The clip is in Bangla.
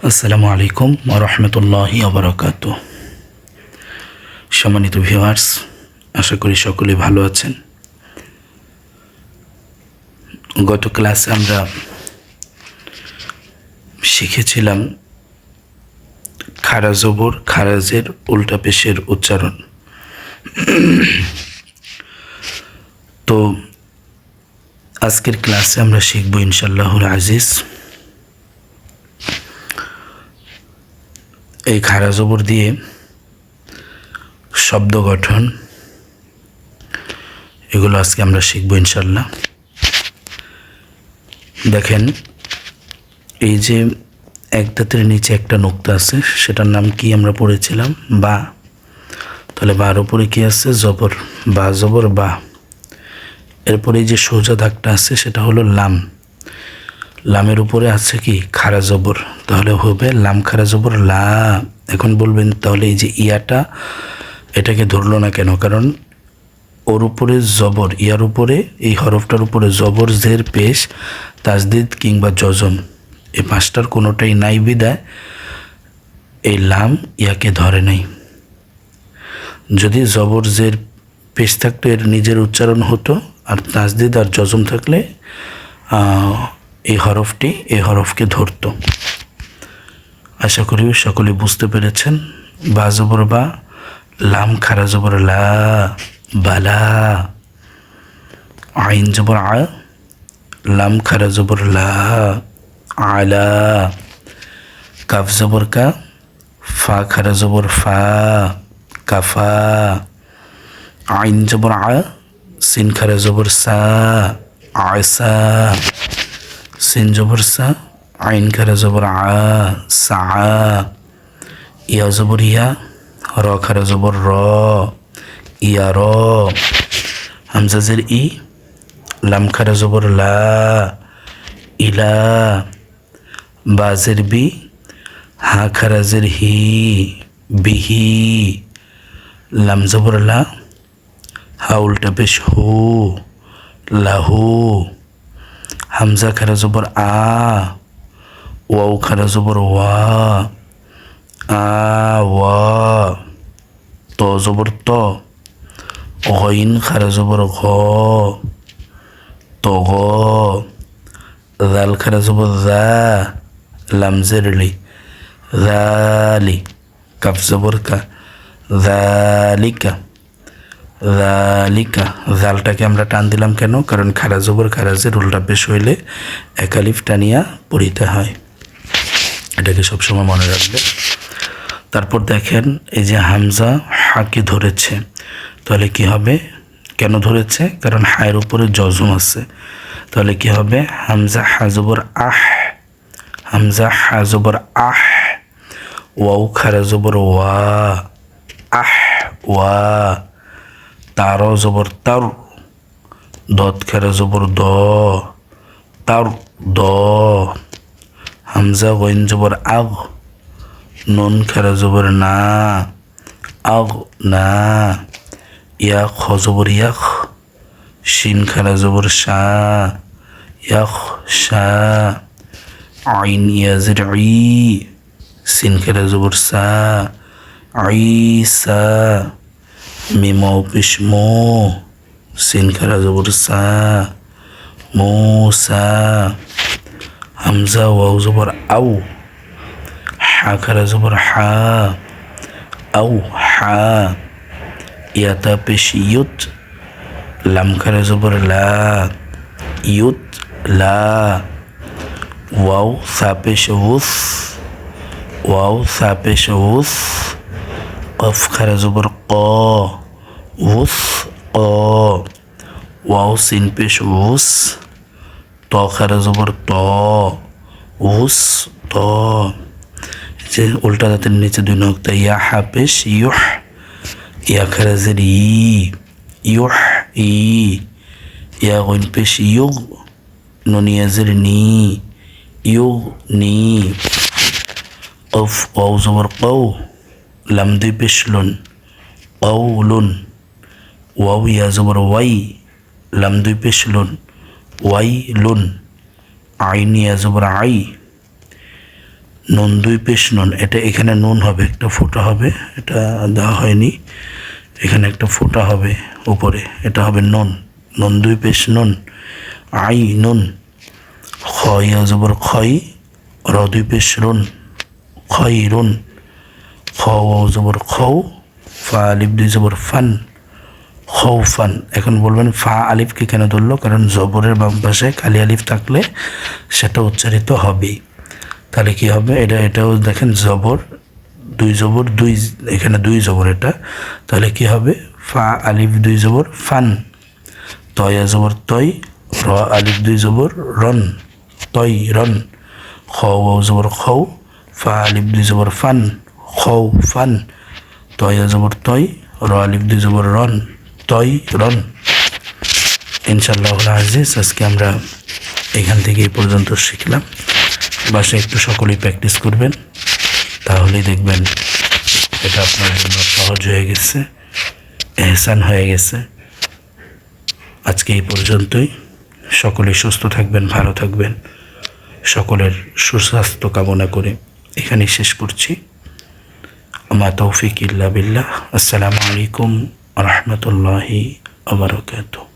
আসসালামু আলাইকুম ওয়া রাহমাতুল্লাহি ওয়া বারাকাতুহু। সম্মানিত ভিউয়ার্স, আশা করি সকলে ভালো আছেন। গত ক্লাসে আমরা শিখেছিলাম খারা জবর খারাজের উল্টা পেশের উচ্চারণ। তো আজকের ক্লাসে আমরা শিখব ইনশাআল্লাহুল আজিজ এই খারা জবর দিয়ে শব্দ গঠন, এগুলো আজকে আমরা শিখব ইনশাআল্লাহ। দেখেন, এই যে এক দাঁতের নিচে একটা নোক্তা আছে, সেটার নাম কি আমরা পড়েছিলাম? বা। তাহলে বার উপরে কি আছে? জবর। বা জবর বা। এরপরে এই যে সোজা দাগটা আছে সেটা হলো লাম। লামের উপরে আছে কি? খারা জবর। তাহলে হবে লাম খারা জবর লা। এখন বলবেন তাহলে এই যে ইয়াটা এটাকে ধরলো না কেন? কারণ ওর উপরে জবর, ইয়ার উপরে, এই হরফটার উপরে জবর, জের, পেশ, তাজদিদ কিংবা জজম, এই পাঁচটার কোনোটাই নাই বিদায় এই লাম ইয়াকে ধরে নাই। যদি জবর, জের, পেশ থাকতো এর নিজের উচ্চারণ হতো, আর তাজদিদ আর জজম থাকলে এই হরফকে ধরতো। আশা করি সকলে বুঝতে পেরেছেন। বা জবর বা, লাম খারা জবর লা, বালা। আইন জবর আ, লাম খারা জবর লা, আলা। কাফ জবর কা, ফা খারা জবর ফা, কাফা। আইন জবর আ, সিন খারা জবর সা, আয়সা। সিন জবর সা, আইন খারা জবর আ, সা। ইয়া জবর ইয়া, র খারা জবর র, ইয়া র। হামজা জের ই, লাম খারা জবর লা, ইলা। বা জের বি, হা খারা জের হি, বিহি। লাম জবর লা, হা উল্টা পেশ হু, লাহু। হামজা খারা জবর আ, ওয়াও খারা জবর ওয়া, আ ওয়া। ত জবর ত, গইন খারা জবর ঘ, তগ। জাল খারা জবর জা, লাম জের লি, জালি। কাফ জবর কা, জালিকা, জালিকা। জালটাকে আমরা টান দিলাম কেন? কারণ খারা জবর খারাজের উল্টা পেশ হইলে একালিফ টানিয়া পড়িতে হয়। এটাকে সবসময় মনে রাখবে। তারপর দেখেন, এই যে হামজা হাকে ধরেছে, তাহলে কি হবে? কেন ধরেছে? কারণ হায়ের উপরে জজম আছে। তাহলে কি হবে? হামজা হাজবর আহ, হামজা হাজবর আহ। ওয়াও খারা জবর ওয়া, আহ ওয়া। তার জবর তার, দত খারা জবর দ, তার দ। হামজা গইন জবর আগ, নুন খারা জবর না, আগ না। ইয়া খ জবর ইয়াখ, শিন খারা জবর শা, ইয়াখ শা। আইন ইয়া জের ই, সিন খারা জবর সা, আইসা। মিম পেশ মো, সিন খারা জবর সা, মুসা। হামজা ওয়াও জবর আউ, হা খারা জবর হা, আউ হা। ইয়াতা পেশ ইউত, লাম খারা জবর লা, ইউত লা। ওয়াও সা পেশ উস, ওয়াও সা পেশ উস। কফ খারা জবর ক, উস ক। ওয়াও সিন পেশ উস, ত খারা জবর ত, উস ত। যে উল্টা দাঁতের নিচে দুই নোক্তা, ইয়া হা পেশ ইউহ, ইয়া খারা জের ই, ইউহ ই। ইয়া গইন পেশ ইউগ, নুন ইয়া জের নি, ইউগ নি। কফ ওয়াও জবর কৌ, লাম দুই পেশ লুন, কৌলুন। ওয়াও ইয়া জবর ওয়াই, লাম দুই পেশ লুন, ওয়াই লুন। আইন ইয়া জবর আই, নুন দুই পেশ নুন, এটা এখানে নুন হবে, একটা ফোঁটা হবে, এটা দেওয়া হয়নি, এখানে একটা ফোঁটা হবে উপরে, এটা হবে নুন, নুন দুই পেশ নুন। আই নুন, খয় জবর খয়, র দুই পেশ রুন, খয় রুন। খ জবর খৌ, ফা আলিফ দুই জবর ফান, খৌফান। এখন বলবেন ফা আলিফকে কেন ধরলো? কারণ জবরের বাম পাশে খালি আলিফ থাকলে সেটা উচ্চারিত হবেই। তাহলে কি হবে? এটাও দেখেন জবর, দুই জবর দুই, এখানে দুই জবর এটা, তাহলে কি হবে? ফা আলিফ দুই জবর ফান, তয়া জবর তয়, র আলিফ দুই জবর রন, তয় রন। খ জবর খৌ, ফা আলিফ দুই জবর ফান, খৌ ফান। তয়া জবর তয়, র আলিফ দুই জবর রন, তয় রন। ইনশাআল্লাহ আজিজ, আজকে আমরা এখান থেকে এই পর্যন্ত শিখলাম। বাসায় একটু সকলেই প্র্যাকটিস করবেন, তাহলেই দেখবেন এটা আপনার জন্য সহজ হয়ে গেছে, এহসান হয়ে গেছে। আজকে এই পর্যন্তই। সকলেই সুস্থ থাকবেন, ভালো থাকবেন, সকলের সুস্বাস্থ্য কামনা করে এখানেই শেষ করছি। আমা তৌফিক ইল্লা বিল্লাহ। আসসালামু আলাইকুম ওয়া রাহমাতুল্লাহি ওয়া বারাকাতুহু।